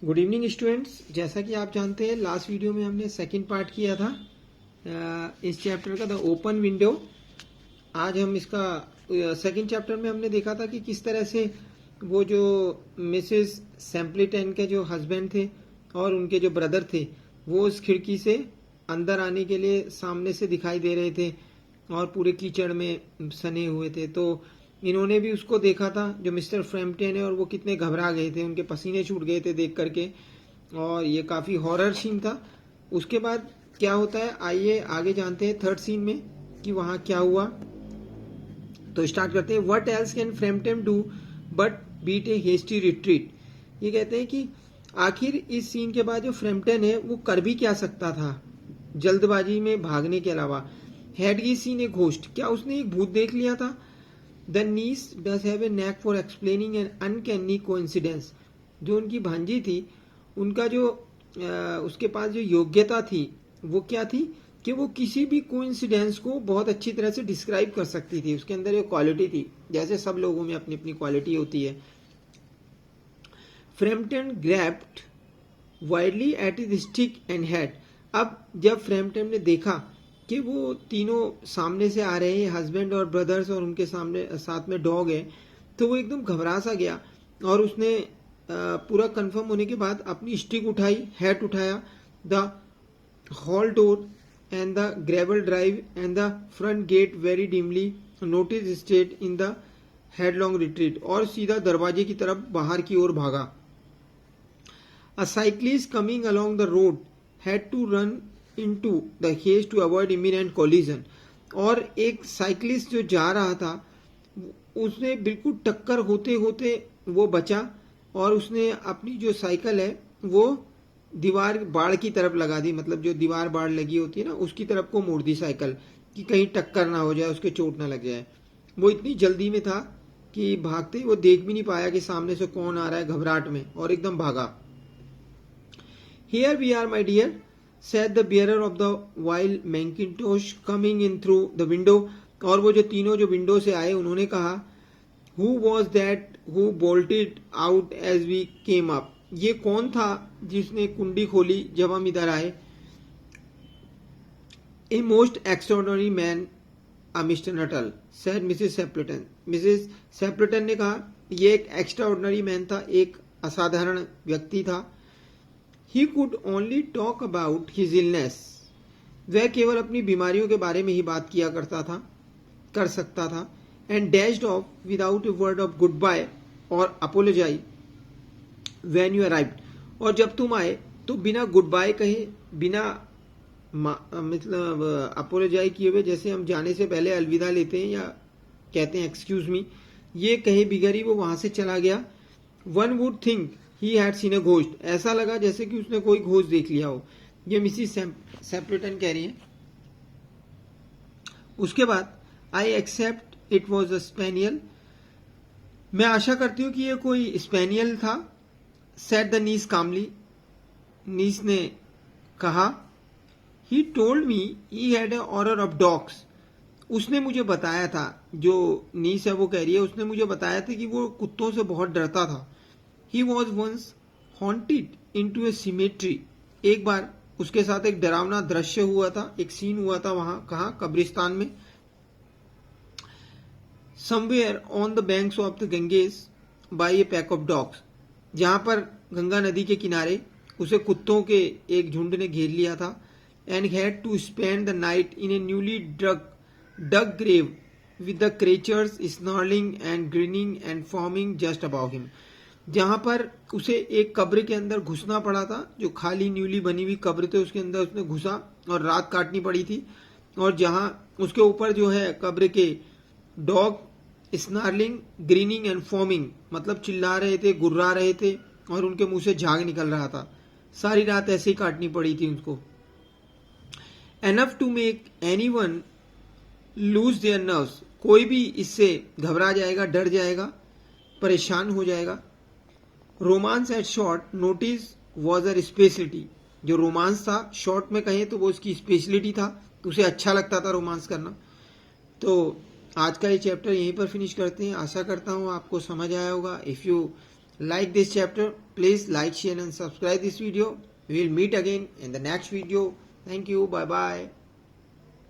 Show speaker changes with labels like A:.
A: Good evening students. जैसा कि आप जानते हैं लास्ट वीडियो में हमने सेकंड पार्ट किया था इस चैप्टर का, द ओपन विंडो। आज हम इसका सेकंड चैप्टर में हमने देखा था कि किस तरह से वो जो मिसेस सैम्पलिटन के जो हस्बैंड थे और उनके जो ब्रदर थे वो उस खिड़की से अंदर आने के लिए सामने से दिखाई दे रहे थे और पूरे कीचड़ में सने हुए थे। तो इन्होंने भी उसको देखा था जो मिस्टर फ्रैम्पटन है, और वो कितने घबरा गए थे, उनके पसीने छूट गए थे देख करके, और ये काफी हॉरर सीन था। उसके बाद क्या होता है आइए आगे जानते हैं थर्ड सीन में कि वहां क्या हुआ। तो स्टार्ट करते हैं। What else can Frampton do but beat a hasty retreat. ये कहते हैं कि आखिर इस सीन के बाद जो फ्रैम्पटन है वो कर भी क्या सकता था जल्दबाजी में भागने के अलावा। Had he seen a ghost, क्या उसने एक भूत देख लिया था। The niece does have a knack for explaining an uncanny coincidence. जो उनकी भांजी थी उनका जो उसके पास जो योग्यता थी वो क्या थी कि वो किसी भी कोइंसिडेंस को बहुत अच्छी तरह से डिस्क्राइब कर सकती थी। उसके अंदर एक क्वालिटी थी, जैसे सब लोगों में अपनी अपनी क्वालिटी होती है। Frampton grabbed widely at his stick and head. अब जब फ्रैम्पटन ने देखा कि वो तीनों सामने से आ रहे हैं, हस्बैंड और ब्रदर्स, और उनके सामने साथ में डॉग है, तो वो एकदम घबरा सा गया और उसने पूरा कंफर्म होने के बाद अपनी स्टिक उठाई, हैट उठाया। The hall door and the gravel drive and the front gate very dimly notice state in the headlong retreat, और सीधा दरवाजे की तरफ बाहर की ओर भागा। A cyclist coming along the road had to run into the haze to avoid imminent collision. और एक साइकिलिस्ट जो जा रहा था उसने बिल्कुल टक्कर होते होते वो बचा, और उसने अपनी जो साइकिल है वो दीवार बाड़ की तरफ लगा दी। मतलब जो दीवार बाड़ लगी होती है ना उसकी तरफ को मोड़ दी साइकिल, कि कहीं टक्कर ना हो जाए, उसके चोट ना लग जाए। वो इतनी जल्दी में था कि भागते ही वो देख भी नहीं पाया कि सामने से कौन आ रहा है, घबराहट में, और एकदम भागा। Here we are, my dear, said the bearer of the wild Macintosh coming in through the window. और वो जो तीनों जो विंडो से आए उन्होंने कहा, Who was that who bolted out as we came up? ये कौन था जिसने कुंडी खोली जब हम इधर आए। A most extraordinary man, Mr. Nuttall, said Mrs. Stapleton. Mrs. Stapleton ने कहा ये एक एक्स्ट्राऑर्डिनरी मैन था, एक असाधारण व्यक्ति था। He could only talk about his illness. वह केवल अपनी बीमारियों के बारे में ही बात किया कर सकता था। And dashed off without a word of goodbye or apology when you arrived. और जब तुम आए तो बिना गुड बाय कहे, बिना मतलब अपोलोजाई किए हुए, जैसे हम जाने से पहले अलविदा लेते हैं या कहते हैं एक्सक्यूज मी, ये कहे बिगैर ही वो वहां से चला गया। One would think he had seen a ghost. ऐसा लगा जैसे कि उसने कोई घोस्ट देख लिया हो। ये मिसिस सैम्पलिटन कह रही है। उसके बाद I except it was a spaniel. मैं आशा करती हूं कि ये कोई स्पेनियल था। सेड द नीस कामली। नीस ने कहा, he told me he had a order of dogs. उसने मुझे बताया था, जो नीस है वो कह रही है, उसने मुझे बताया था कि वो कुत्तों से बहुत डरता था। He was once haunted into a cemetery. एक बार उसके साथ एक डरावना दृश्य हुआ था, एक सीन हुआ था वहां, कहा, कब्रिस्तान में। Somewhere on the banks of the Ganges by a pack of dogs. जहां पर गंगा नदी के किनारे उसे कुत्तों के एक झुंड ने घेर लिया था। And had to spend the night in a newly dug grave with the creatures snarling and grinning and foaming just above him. जहां पर उसे एक कब्र के अंदर घुसना पड़ा था, जो खाली न्यूली बनी हुई कब्र थे उसके अंदर उसने घुसा और रात काटनी पड़ी थी। और जहां उसके ऊपर जो है कब्र के dog snarling grinning and forming, मतलब चिल्ला रहे थे, गुर्रा रहे थे, और उनके मुंह से झाग निकल रहा था। सारी रात ऐसे ही काटनी पड़ी थी उनको। Enough to make anyone lose their nerves. कोई भी इससे घबरा जाएगा, डर जाएगा, परेशान हो जाएगा। Romance at short notice was her speciality. जो रोमांस था शॉर्ट में कहें तो वो उसकी स्पेशलिटी था, उसे अच्छा लगता था रोमांस करना। तो आज का ये चैप्टर यहीं पर फिनिश करते हैं। आशा करता हूँ आपको समझ आया होगा। If you like this chapter. Please like, share and subscribe this video. We will meet again in the next video. Thank you. Bye bye.